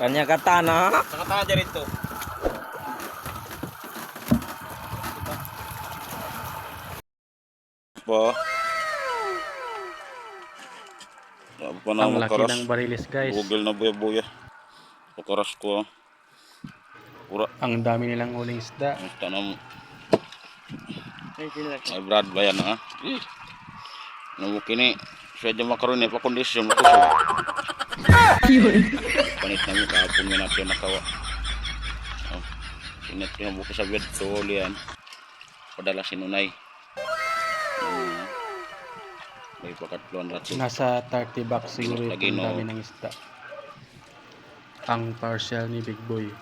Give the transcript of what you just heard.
Kanya katana. Nakatawa dyan ito. Pa. Ang laki ng barilis guys. Google na buya-buya. Pakaras ko. Pura. Ang dami nilang huling isda. Tanam. Ay Brad bayan ha. Nung kini siya dyan makaroon pa kondisyon mo kusog. Panit namin kahapon nga natin nakawa. Ingat yung buko sa bed to yan. Padala sinunay. May pakatluan rato. Nasa 30 bucks siguro Lagi, itong no. dami ng isda. Ang parcel ni Big Boy.